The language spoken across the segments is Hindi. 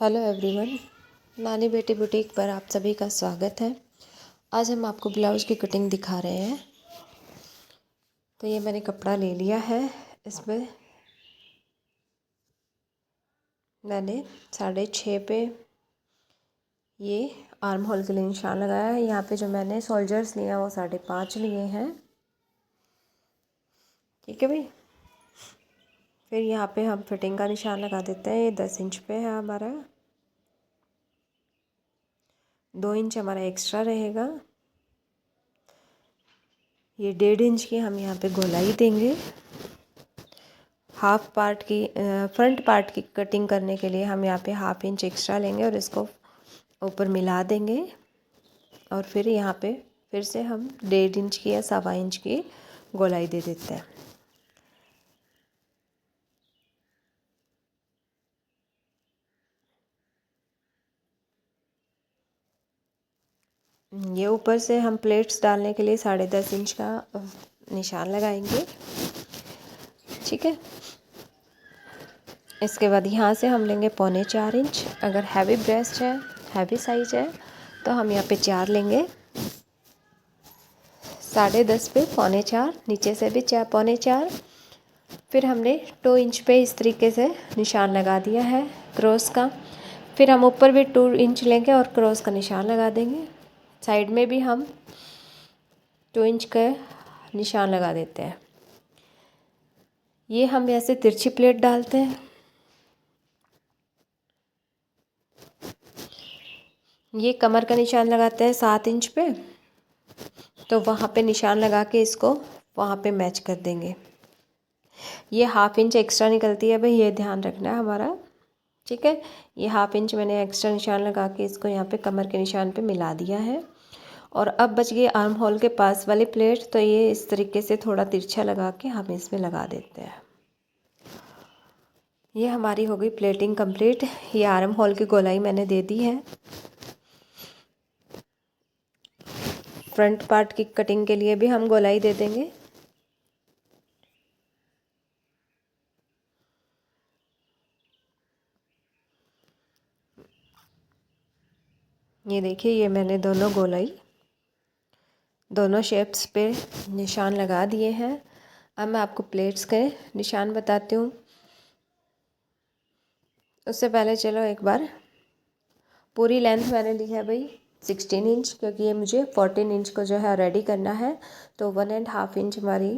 हेलो एवरीवन, नानी बेटी बुटीक पर आप सभी का स्वागत है। आज हम आपको ब्लाउज़ की कटिंग दिखा रहे हैं। तो ये मैंने कपड़ा ले लिया है। इसमें मैंने 6.5 पे ये आर्म होल के लिए निशान लगाया है। यहाँ पे जो मैंने शोल्डर्स लिए हैं वो 5.5 लिए हैं। ठीक है भाई। फिर यहाँ पे हम फिटिंग का निशान लगा देते हैं। ये 10 इंच पे है हमारा, 2 इंच हमारा एक्स्ट्रा रहेगा। ये 1.5 इंच की हम यहाँ पे गोलाई देंगे। हाफ पार्ट की फ्रंट पार्ट की कटिंग करने के लिए हम यहाँ पे 1/2 इंच एक्स्ट्रा लेंगे और इसको ऊपर मिला देंगे। और फिर यहाँ पे फिर से हम 1.5 इंच की या 1.25 इंच की गोलाई दे देते हैं। ये ऊपर से हम प्लेट्स डालने के लिए 10.5 इंच का निशान लगाएंगे। ठीक है। इसके बाद यहाँ से हम लेंगे 3.25 इंच। अगर हैवी ब्रेस्ट है, हैवी साइज है, तो हम यहाँ पे 4 लेंगे। 10.5 पे 3.25, नीचे से भी 4.25। फिर हमने 2 इंच पे इस तरीके से निशान लगा दिया है क्रॉस का। फिर हम ऊपर भी 2 इंच लेंगे और क्रॉस का निशान लगा देंगे। साइड में भी हम 2 इंच का निशान लगा देते हैं। ये हम ऐसे तिरछी प्लेट डालते हैं। ये कमर का निशान लगाते हैं 7 इंच पे, तो वहाँ पे निशान लगा के इसको वहाँ पे मैच कर देंगे। ये 1/2 इंच एक्स्ट्रा निकलती है भाई, ये ध्यान रखना है हमारा। ठीक है। ये 1/2 इंच मैंने एक्स्ट्रा निशान लगा के इसको यहाँ पे कमर के निशान पे मिला दिया है। और अब बच गई आर्म होल के पास वाली प्लेट, तो ये इस तरीके से थोड़ा तिरछा लगा के हम इसमें लगा देते हैं। ये हमारी हो गई प्लेटिंग कंप्लीट। ये आर्म होल की गोलाई मैंने दे दी है। फ्रंट पार्ट की कटिंग के लिए भी हम गोलाई दे देंगे। ये देखिए, ये मैंने दोनों गोलाई दोनों शेप्स पे निशान लगा दिए हैं। अब मैं आपको प्लेट्स के निशान बताती हूँ। उससे पहले चलो एक बार पूरी लेंथ मैंने ली है भाई 16 इंच, क्योंकि ये मुझे 14 इंच को जो है रेडी करना है। तो 1.5 इंच हमारी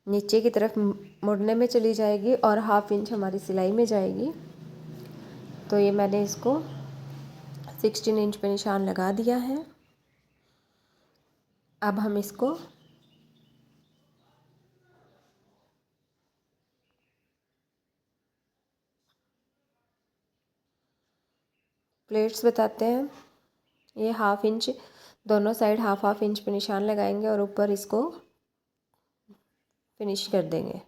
नीचे की तरफ मुड़ने में चली जाएगी और 1/2 इंच हमारी सिलाई में जाएगी। तो ये मैंने इसको 16 इंच पे निशान लगा दिया है। अब हम इसको प्लेट्स बताते हैं। ये 1/2 इंच दोनों साइड 1/2 इंच पे निशान लगाएंगे और ऊपर इसको फिनिश कर देंगे।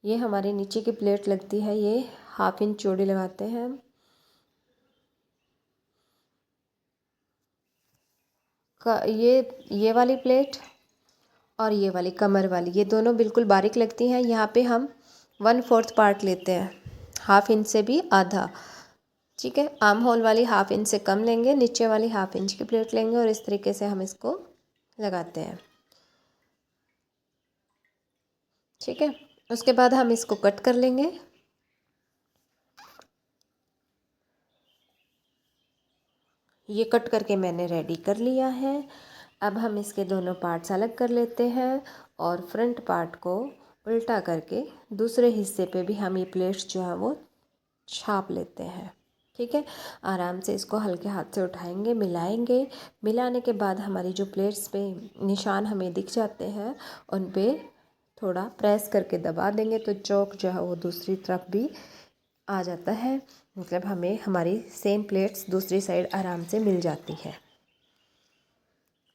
ये हमारी नीचे की प्लेट लगती है, ये 1/2 इंच चौड़ी लगाते हैं हम। ये वाली प्लेट और ये वाली कमर वाली, ये दोनों बिल्कुल बारीक लगती हैं। यहाँ पे हम 1/4 पार्ट लेते हैं, 1/2 इंच से भी आधा। ठीक है। आर्म होल वाली 1/2 इंच से कम लेंगे, नीचे वाली 1/2 इंच की प्लेट लेंगे और इस तरीके से हम इसको लगाते हैं। ठीक है। उसके बाद हम इसको कट कर लेंगे। ये कट करके मैंने रेडी कर लिया है। अब हम इसके दोनों पार्ट्स अलग कर लेते हैं और फ्रंट पार्ट को उल्टा करके दूसरे हिस्से पे भी हम ये प्लेट्स जो है वो छाप लेते हैं। ठीक है। आराम से इसको हल्के हाथ से उठाएंगे, मिलाएंगे। मिलाने के बाद हमारी जो प्लेट्स पे निशान हमें दिख जाते हैं, उन पे थोड़ा प्रेस करके दबा देंगे तो चौक जो है वो दूसरी तरफ भी आ जाता है। मतलब हमें हमारी सेम प्लेट्स दूसरी साइड आराम से मिल जाती है।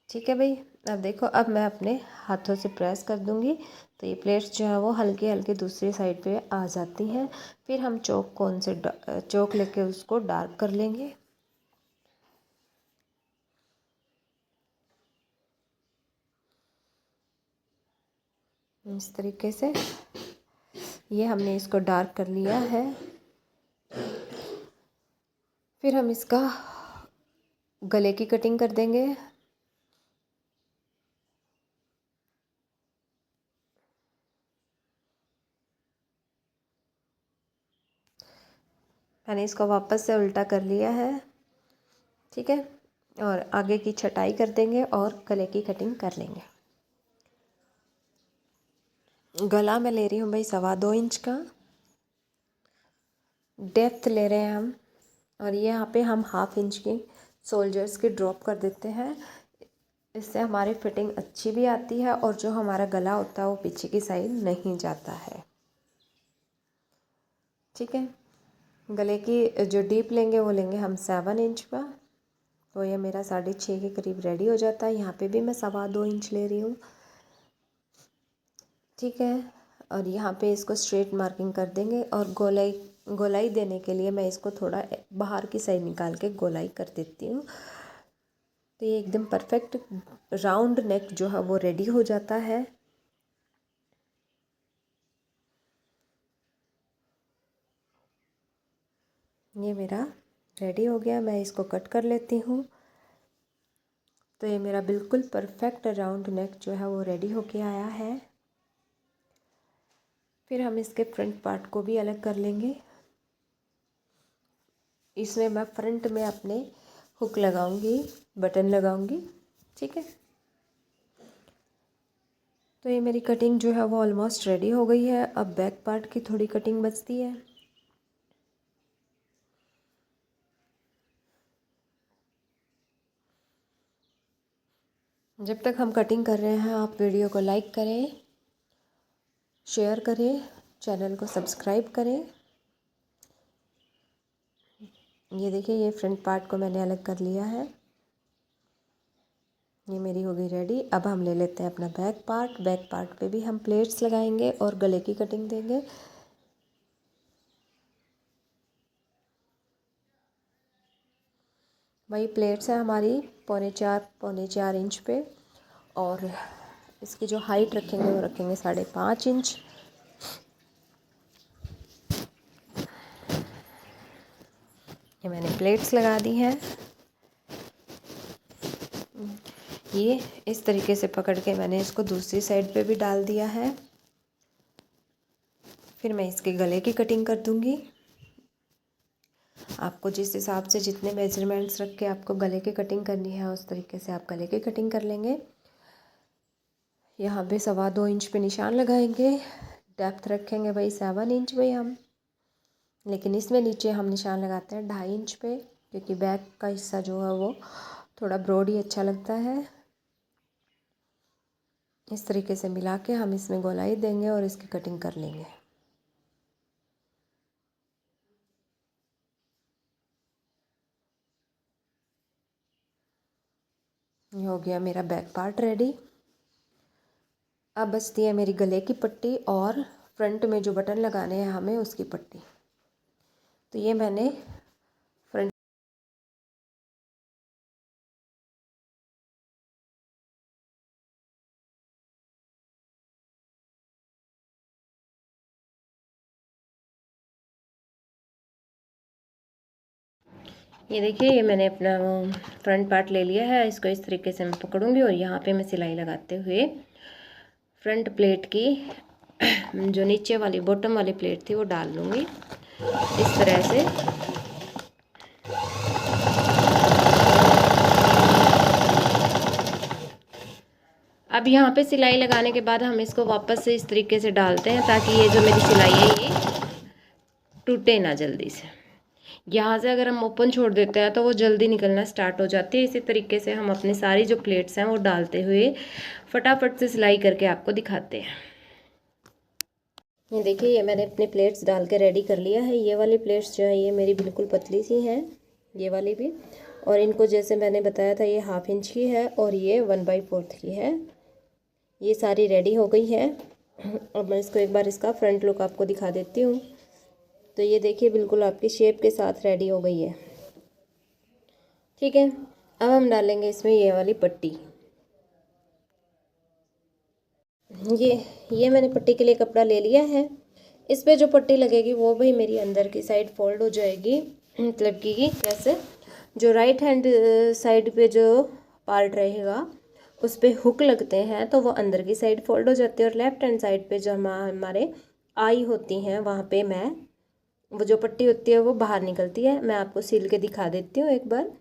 ठीक है भाई। अब देखो, अब मैं अपने हाथों से प्रेस कर दूंगी तो ये प्लेट्स जो है वो हल्के हल्के दूसरी साइड पे आ जाती हैं। फिर हम चौक लेके उसको डार्क कर लेंगे। इस तरीके से ये हमने इसको डार्क कर लिया है। फिर हम इसका गले की कटिंग कर देंगे। मैंने इसको वापस से उल्टा कर लिया है, ठीक है। और आगे की छटाई कर देंगे और गले की कटिंग कर लेंगे। गला मैं ले रही हूँ भाई 2.25 इंच का, डेप्थ ले रहे हैं हम। और ये यहाँ पे हम 1/2 इंच की शोल्डर्स की ड्रॉप कर देते हैं। इससे हमारी फिटिंग अच्छी भी आती है और जो हमारा गला होता है वो पीछे की साइड नहीं जाता है, ठीक है। गले की जो डीप लेंगे वो लेंगे हम 7 इंच का। तो ये मेरा 6.5 के करीब रेडी हो जाता है। यहाँ पे भी मैं 2.25 इंच ले रही हूँ, ठीक है। और यहाँ पे इसको स्ट्रेट मार्किंग कर देंगे और गोलाई देने के लिए मैं इसको थोड़ा बाहर की साइड निकाल के गोलाई कर देती हूँ। तो ये एकदम परफेक्ट राउंड नेक जो है वो रेडी हो जाता है। ये मेरा रेडी हो गया, मैं इसको कट कर लेती हूँ। तो ये मेरा बिल्कुल परफेक्ट राउंड नेक जो है वो रेडी होके आया है। फिर हम इसके फ्रंट पार्ट को भी अलग कर लेंगे। इसमें मैं फ्रंट में अपने हुक लगाऊंगी, बटन लगाऊंगी, ठीक है। तो ये मेरी कटिंग जो है वो ऑलमोस्ट रेडी हो गई है। अब बैक पार्ट की थोड़ी कटिंग बचती है। जब तक हम कटिंग कर रहे हैं आप वीडियो को लाइक करें, शेयर करें, चैनल को सब्सक्राइब करें। ये देखिए, ये फ्रंट पार्ट को मैंने अलग कर लिया है। ये मेरी हो गई रेडी। अब हम ले लेते हैं अपना बैक पार्ट। बैक पार्ट पे भी हम प्लेट्स लगाएंगे और गले की कटिंग देंगे। वही प्लेट्स है हमारी 3.25 इंच पे। और इसकी जो हाइट रखेंगे वो रखेंगे 5.5 इंच। ये मैंने प्लेट्स लगा दी हैं। ये इस तरीके से पकड़ के मैंने इसको दूसरी साइड पे भी डाल दिया है। फिर मैं इसके गले की कटिंग कर दूंगी। आपको जिस हिसाब से जितने मेजरमेंट्स रख के आपको गले की कटिंग करनी है उस तरीके से आप गले की कटिंग कर लेंगे। यहाँ पे 2.25 इंच पे निशान लगाएंगे। डेप्थ रखेंगे भाई 7 इंच पे हम, लेकिन इसमें नीचे हम निशान लगाते हैं 2.5 इंच पे, क्योंकि बैक का हिस्सा जो है वो थोड़ा ब्रॉड ही अच्छा लगता है। इस तरीके से मिला के हम इसमें गोलाई देंगे और इसकी कटिंग कर लेंगे। ये हो गया मेरा बैक पार्ट रेडी। अब बचती है मेरी गले की पट्टी और फ्रंट में जो बटन लगाने हैं हमें उसकी पट्टी। तो ये मैंने फ्रंट ये देखिए, ये मैंने अपना फ्रंट पार्ट ले लिया है। इसको इस तरीके से मैं पकड़ूंगी और यहाँ पे मैं सिलाई लगाते हुए फ्रंट प्लेट की जो नीचे वाली बॉटम वाली प्लेट थी वो डाल लूँगी इस तरह से। अब यहाँ पे सिलाई लगाने के बाद हम इसको वापस से इस तरीके से डालते हैं ताकि ये जो मेरी सिलाई है ये टूटे ना जल्दी से। यहाँ से अगर हम ओपन छोड़ देते हैं तो वो जल्दी निकलना स्टार्ट हो जाती है। इसी तरीके से हम अपनी सारी जो प्लेट्स हैं वो डालते हुए फटाफट से सिलाई करके आपको दिखाते हैं। ये देखिए, ये मैंने अपने प्लेट्स डाल के रेडी कर लिया है। ये वाली प्लेट्स जो है ये मेरी बिल्कुल पतली सी हैं, ये वाली भी। और इनको जैसे मैंने बताया था ये 1/2 इंच की है और ये 1/4 की है। ये सारी रेडी हो गई है। अब मैं इसको एक बार इसका फ्रंट लुक आपको दिखा देती हूँ। तो ये देखिए, बिल्कुल आपकी शेप के साथ रेडी हो गई है, ठीक है। अब हम डालेंगे इसमें ये वाली पट्टी। ये मैंने पट्टी के लिए कपड़ा ले लिया है। इस पे जो पट्टी लगेगी वो भी मेरी अंदर की साइड फोल्ड हो जाएगी मतलब कि कैसे, जो राइट हैंड साइड पे जो पार्ट रहेगा उस पे हुक लगते हैं तो वो अंदर की साइड फोल्ड हो जाते हैं, और लेफ्ट हैंड साइड पे जो हमारे आई होती हैं वहाँ पे मैं वो जो पट्टी होती है वो बाहर निकलती है। मैं आपको सिल के दिखा देती हूँ एक बार।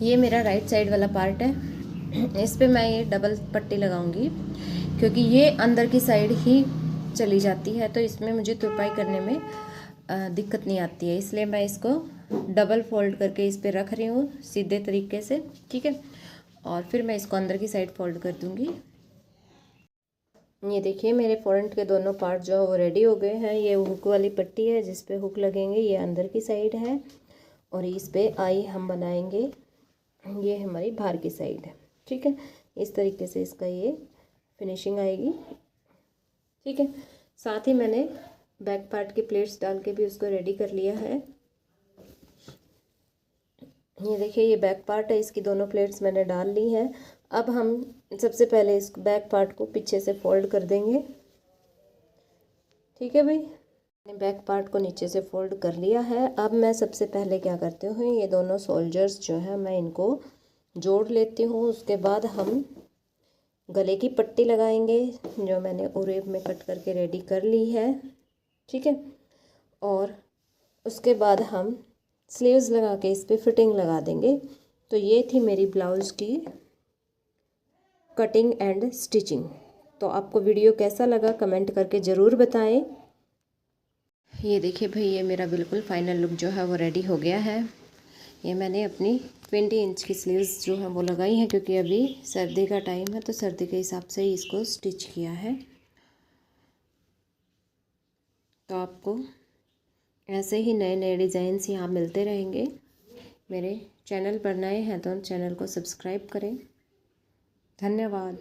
ये मेरा राइट साइड वाला पार्ट है, इस पे मैं ये डबल पट्टी लगाऊंगी क्योंकि ये अंदर की साइड ही चली जाती है, तो इसमें मुझे तुरपाई करने में दिक्कत नहीं आती है, इसलिए मैं इसको डबल फोल्ड करके इस पे रख रही हूँ सीधे तरीके से। ठीक है, और फिर मैं इसको अंदर की साइड फोल्ड कर दूँगी। ये देखिए मेरे फ्रंट के दोनों पार्ट जो है वो रेडी हो गए हैं। ये हुक वाली पट्टी है जिस पे हुक लगेंगे, ये अंदर की साइड है, और इस पे आई हम बनाएंगे, ये हमारी बाहर की साइड है। ठीक है, इस तरीके से इसका ये फिनिशिंग आएगी। ठीक है, साथ ही मैंने बैक पार्ट के प्लेट्स डाल के भी उसको रेडी कर लिया है। ये देखिए ये बैक पार्ट है, इसकी दोनों प्लेट्स मैंने डाल ली हैं। अब हम सबसे पहले इस बैक पार्ट को पीछे से फोल्ड कर देंगे। ठीक है भाई, मैंने बैक पार्ट को नीचे से फोल्ड कर लिया है। अब मैं सबसे पहले क्या करती हूँ, ये दोनों शोल्डर्स जो है मैं इनको जोड़ लेती हूँ। उसके बाद हम गले की पट्टी लगाएंगे जो मैंने उरेब में कट करके रेडी कर ली है। ठीक है, और उसके बाद हम स्लीव्स लगा के इस पर फिटिंग लगा देंगे। तो ये थी मेरी ब्लाउज़ की कटिंग एंड स्टिचिंग। तो आपको वीडियो कैसा लगा कमेंट करके ज़रूर बताएं। ये देखिए भाई, ये मेरा बिल्कुल फाइनल लुक जो है वो रेडी हो गया है। ये मैंने अपनी 20 इंच की स्लीव्स जो है वो लगाई हैं क्योंकि अभी सर्दी का टाइम है, तो सर्दी के हिसाब से ही इसको स्टिच किया है। तो आपको ऐसे ही नए नए डिज़ाइंस यहाँ मिलते रहेंगे। मेरे चैनल पर नए हैं तो चैनल को सब्सक्राइब करें। धन्यवाद।